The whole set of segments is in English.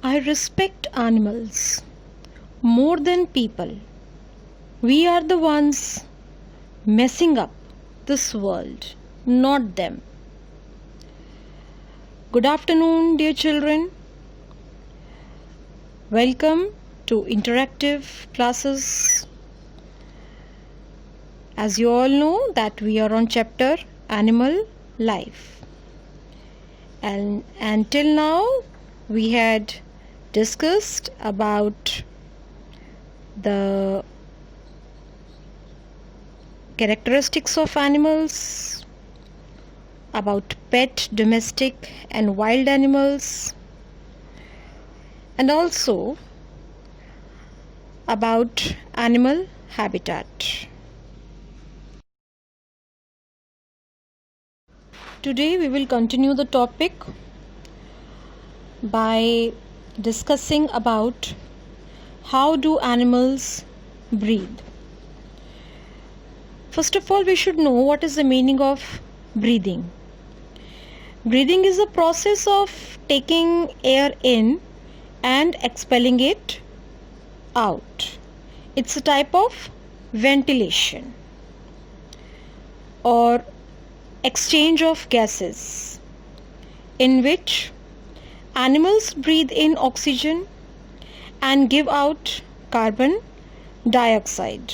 I respect animals more than people. We are the ones messing up this world, not them. Good afternoon, dear children. Welcome to interactive classes. As you all know that we are on chapter Animal Life. And until now we had discussed about the characteristics of animals, about pet, domestic and wild animals, and also about animal habitat. Today we will continue the topic by discussing about how do animals breathe. First of all, we should know what is the meaning of breathing. Breathing is a process of taking air in and expelling it out. It's a type of ventilation or exchange of gases in which animals breathe in oxygen and give out carbon dioxide.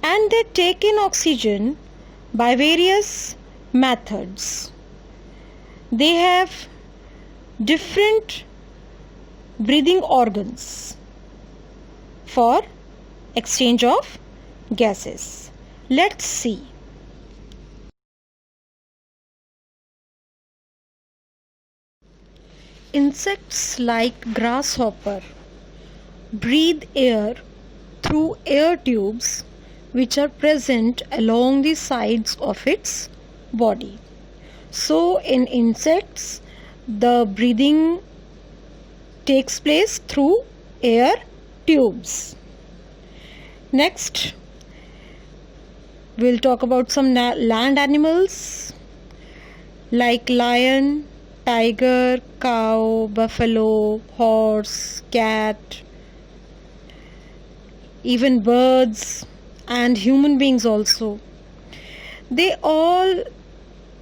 And they take in oxygen by various methods. They have different breathing organs for exchange of gases. Let's see. Insects like grasshopper breathe air through air tubes which are present along the sides of its body. So in insects, the breathing takes place through air tubes. Next, we'll talk about some land animals like lion, tiger, cow, buffalo, horse, cat, even birds and human beings also. They all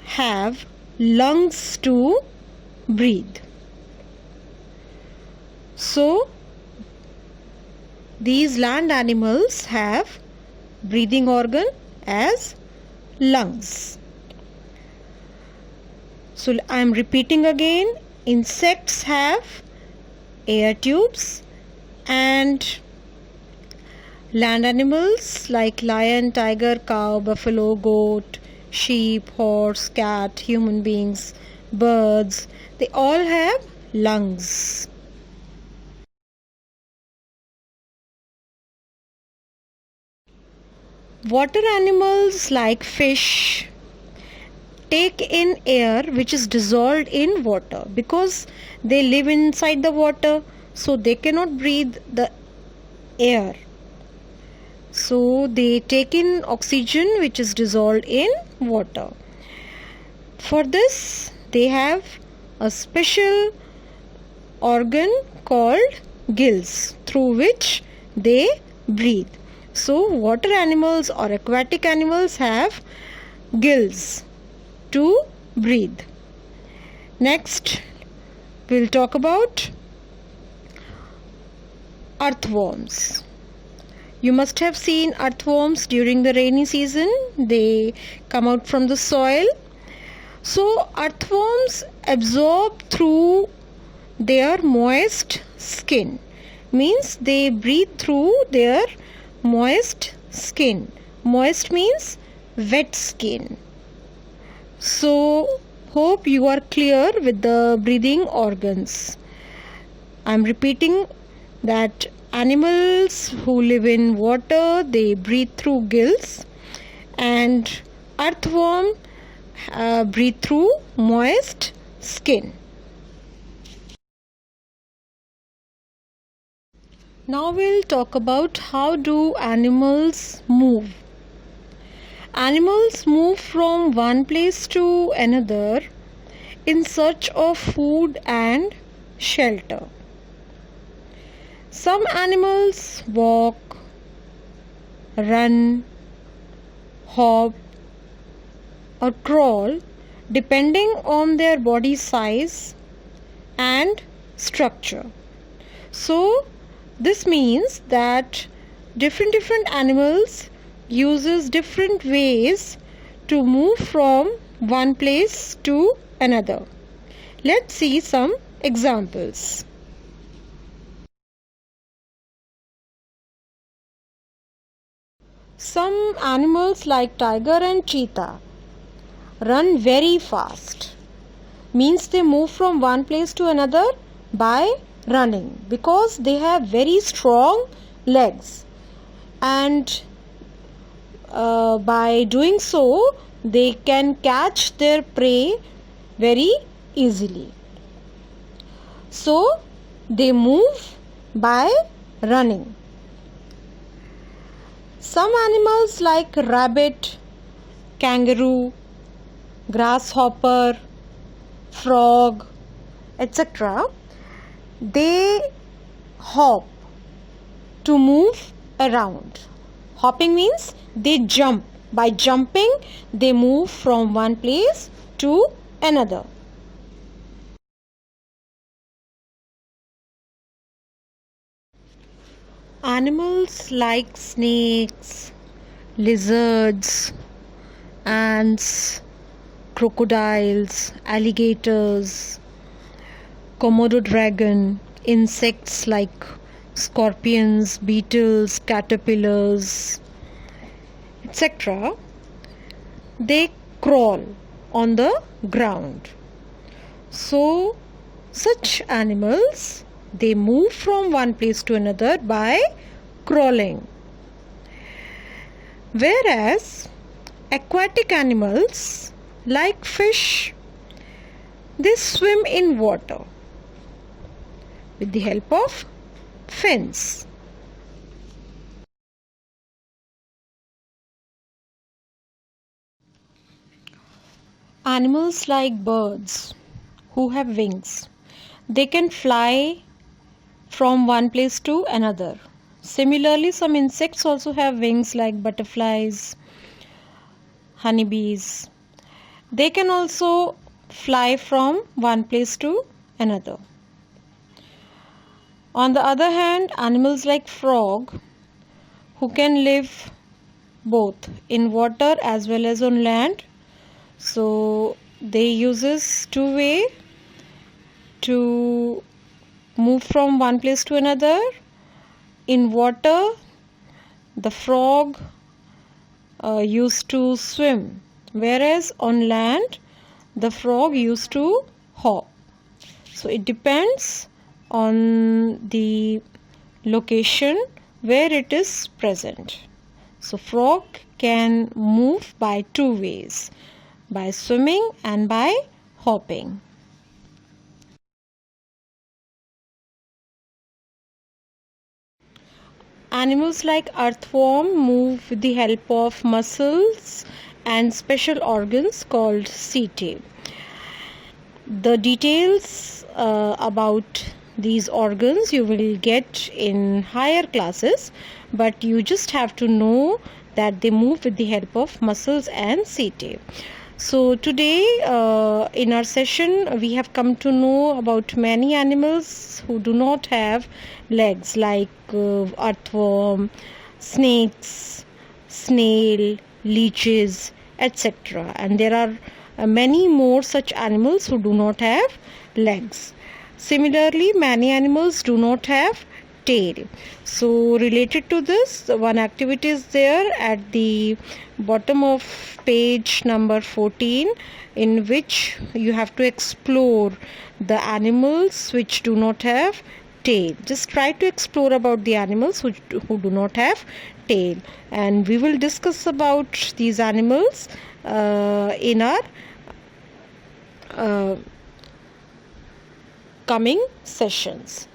have lungs to breathe. So, these land animals have breathing organ as lungs. So I am repeating again, insects have air tubes and land animals like lion, tiger, cow, buffalo, goat, sheep, horse, cat, human beings, birds, they all have lungs. Water animals like fish take in air which is dissolved in water because they live inside the water, so they cannot breathe the air. So they take in oxygen which is dissolved in water. For this they have a special organ called gills through which they breathe. So water animals or aquatic animals have gills to breathe. Next, we'll talk about earthworms. You must have seen earthworms during the rainy season. They come out from the soil. So earthworms absorb through their moist skin. Means they breathe through their moist skin. Moist means wet skin. So hope you are clear with the breathing organs. I am repeating that animals who live in water, they breathe through gills, and earthworm breathe through moist skin. Now we'll talk about how do animals move. Animals move from one place to another in search of food and shelter. Some animals walk, run, hop, or crawl depending on their body size and structure. So this means that different animals uses different ways to move from one place to another. Let's see some examples. Some animals like tiger and cheetah run very fast. Means they move from one place to another by running because they have very strong legs, and by doing so they can catch their prey very easily. So they move by running. Some animals like rabbit, kangaroo, grasshopper, frog, etc., they hop to move around. Hopping means they jump. By jumping, they move from one place to another. Animals like snakes, lizards, ants, crocodiles, alligators, Komodo dragon, insects like scorpions, beetles, caterpillars, etc., they crawl on the ground. So such animals, they move from one place to another by crawling. Whereas aquatic animals like fish, they swim in water with the help of fins. Animals like birds who have wings, they can fly from one place to another. Similarly, some insects also have wings like butterflies, honeybees. They can also fly from one place to another. On the other hand, animals like frog, who can live both in water as well as on land, so they uses two way to move from one place to another. In water, the frog used to swim, whereas on land the frog used to hop. So it depends on the location where it is present. So frog can move by two ways, by swimming and by hopping. Animals like earthworm move with the help of muscles and special organs called setae. The details about these organs you will get in higher classes, but you just have to know that they move with the help of muscles and setae. So today in our session we have come to know about many animals who do not have legs, like earthworm, snakes, snail, leeches, etc. And there are many more such animals who do not have legs. Similarly, many animals do not have tail. So related to this, one activity is there at the bottom of page number 14, in which you have to explore the animals which do not have tail. Just try to explore about the animals who do not have tail, and we will discuss about these animals in our coming sessions.